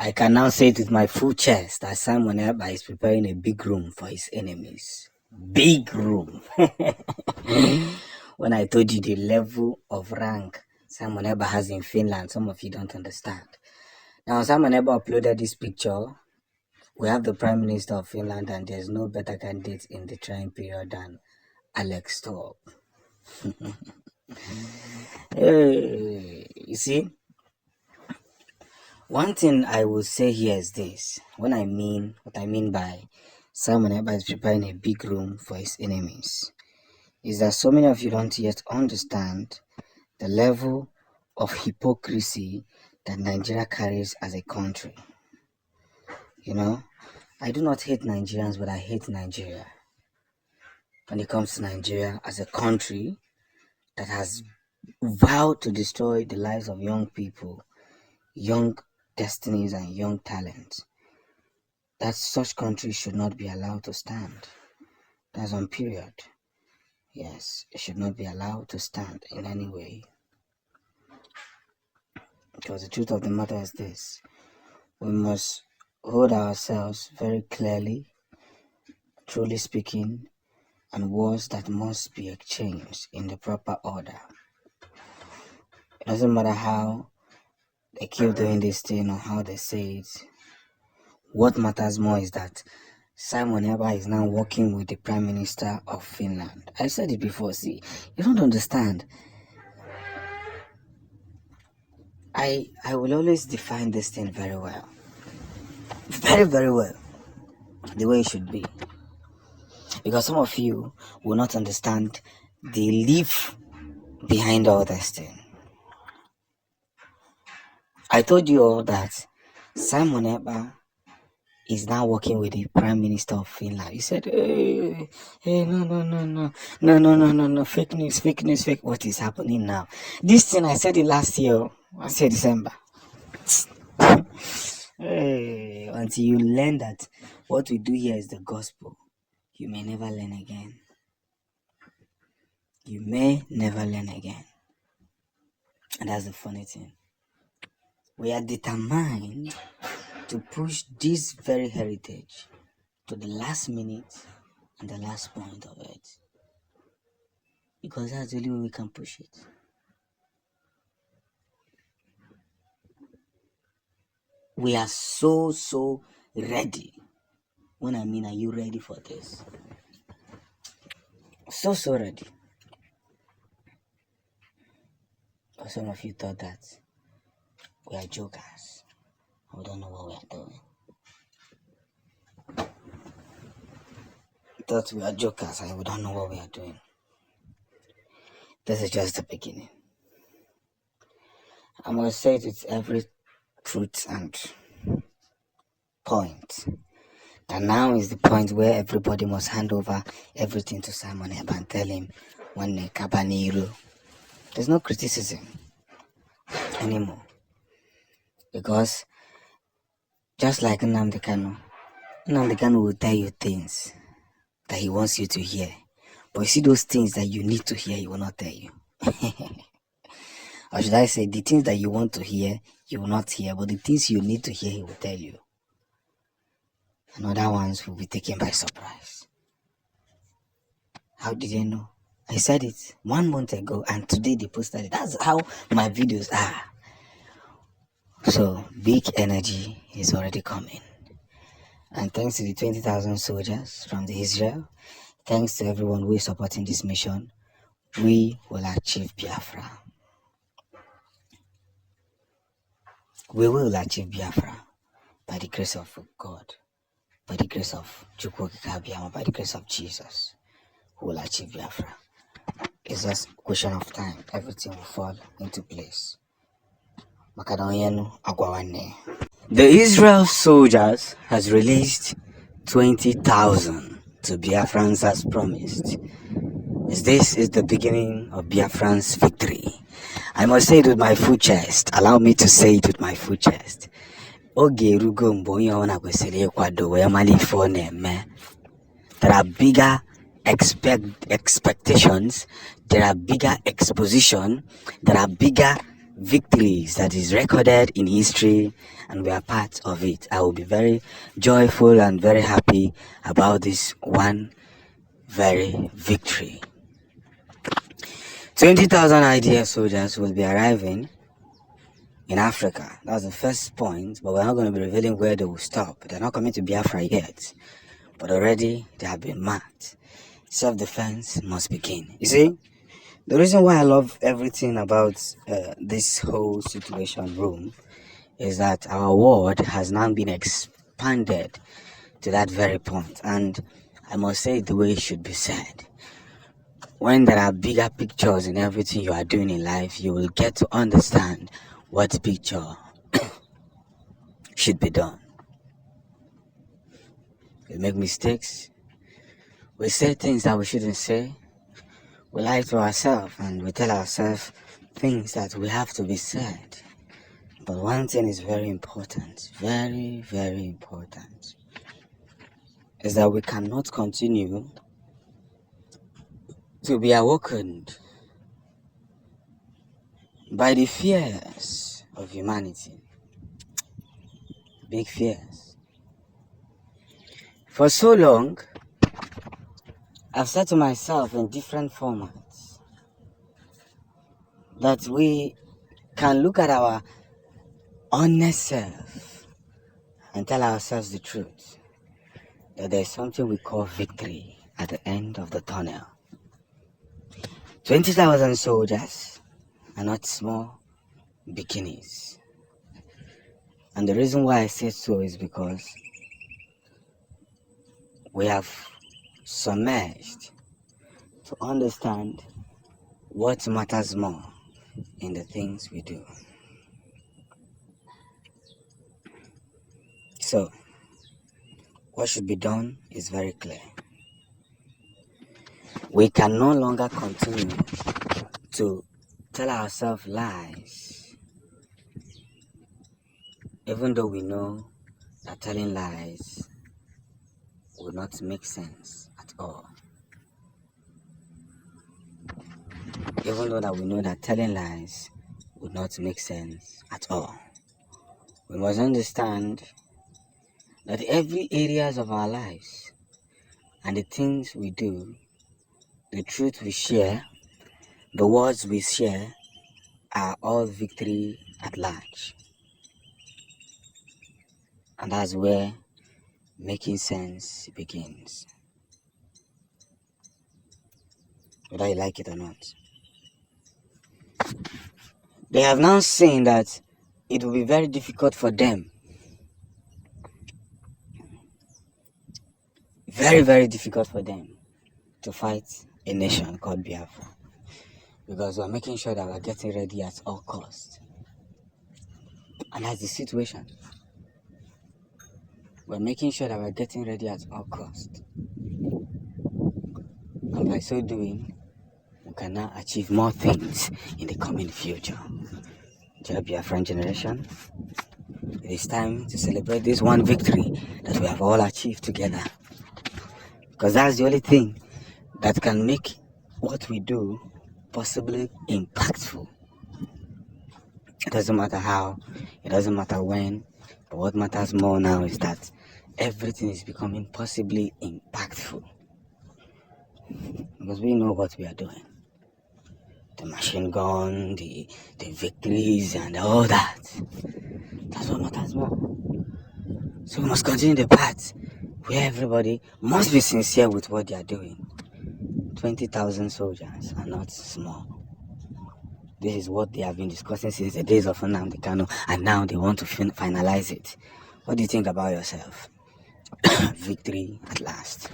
I can now say it with my full chest that Simon Ekpa is preparing a big room for his enemies. Big room. When I told you the level of rank Simon Ekpa has in Finland, some of you don't understand. Now, Simon Ekpa uploaded this picture. We have the Prime Minister of Finland, and there's no better candidate in the trying period than Alex Torp. Hey, you see, one thing I will say here is this. What I mean by Simon Ekpa is preparing a big room for his enemies is that so many of you don't yet understand the level of hypocrisy that Nigeria carries as a country. You know, I do not hate Nigerians, but I hate Nigeria. When it comes to Nigeria as a country that has vowed to destroy the lives of young people, young destinies and young talents, that such countries should not be allowed to stand. That's on period. Yes, it should not be allowed to stand in any way. Because the truth of the matter is this: we must hold ourselves very clearly, truly speaking, and words that must be exchanged in the proper order. It doesn't matter how they keep doing this thing or how they say it. What matters more is that Simon Ekpa is now working with the Prime Minister of Finland. I said it before. See, you don't understand. I will always define this thing very well. Very, very well. The way it should be. Because some of you will not understand the leaf behind all this thing. I told you all that Simon Ekpa is now working with the Prime Minister of Finland. He said, hey, no, fake news. What is happening now? This thing, I said it last year. I said December. Hey, until you learn that what we do here is the gospel, you may never learn again. You may never learn again. And that's the funny thing. We are determined to push this very heritage to the last minute and the last point of it. Because that's the only way we can push it. We are so ready. When I mean, are you ready for this? So ready. But some of you thought that we are jokers. We don't know what we are doing. Thought we are jokers and we don't know what we are doing. This is just the beginning. I'm going to say it with every truth and point. That now is the point where everybody must hand over everything to Simon Ekpa and tell him, "One Kabaniru." There's no criticism anymore. Because just like Nnamdi Kanu will tell you things that he wants you to hear. But you see those things that you need to hear, he will not tell you. Or should I say, the things that you want to hear, you will not hear. But the things you need to hear, he will tell you. And other ones will be taken by surprise. How did they know? I said it 1 month ago and today they posted it. That's how my videos are. So, big energy is already coming. And thanks to the 20,000 soldiers from the Israel, thanks to everyone who is supporting this mission, we will achieve Biafra. We will achieve Biafra by the grace of God, by the grace of Chukwokika, by the grace of Jesus. We will achieve Biafra. It's just a question of time. Everything will fall into place. The Israel soldiers has released 20,000 to Biafrans as promised. This is the beginning of Biafran's victory. I must say it with my full chest. Allow me to say it with my full chest. There are bigger expectations, there are bigger exposition, there are bigger victories that is recorded in history and we are part of it. I will be very joyful and very happy about this one very victory. 20,000 IDF soldiers will be arriving in Africa. That's the first point, but we're not going to be revealing where they will stop. They're not coming to Biafra yet, but already they have been marked. Self-defense must begin. You see, the reason why I love everything about this whole situation room is that our world has now been expanded to that very point, and I must say it the way it should be said. When there are bigger pictures in everything you are doing in life, you will get to understand what picture should be done. We make mistakes, we say things that we shouldn't say, we lie to ourselves, and we tell ourselves things that we have to be said. But one thing is very important, very, very important, is that we cannot continue to be awakened by the fears of humanity. Big fears. For so long, I've said to myself in different formats that we can look at our honest self and tell ourselves the truth, that there's something we call victory at the end of the tunnel. 20,000 soldiers are not small beginnings. And the reason why I say so is because we have submerged to understand what matters more in the things we do. So, what should be done is very clear. We can no longer continue to tell ourselves lies, even though we know that telling lies will not make sense at all. Even though that we know that telling lies would not make sense at all. We must understand that every areas of our lives and the things we do, the truth we share, the words we share are all victory at large. And that's where making sense begins. Whether you like it or not. They have now seen that it will be very difficult for them. Very, very difficult for them to fight a nation called Biafra. Because we're making sure that we're getting ready at all costs. And that's the situation. We're making sure that we're getting ready at all costs. And by so doing, we can now achieve more things in the coming future. Dear Biafran generation, it is time to celebrate this one victory that we have all achieved together. Because that's the only thing that can make what we do possibly impactful. It doesn't matter how, it doesn't matter when, but what matters more now is that everything is becoming possibly impactful. Because we know what we are doing. The machine gun, the victories and all that. That's what matters more. So we must continue the path where everybody must be sincere with what they are doing. 20,000 soldiers are not small. This is what they have been discussing since the days of Nnamdi Kanu, and now they want to finalize it. What do you think about yourself? Victory at last.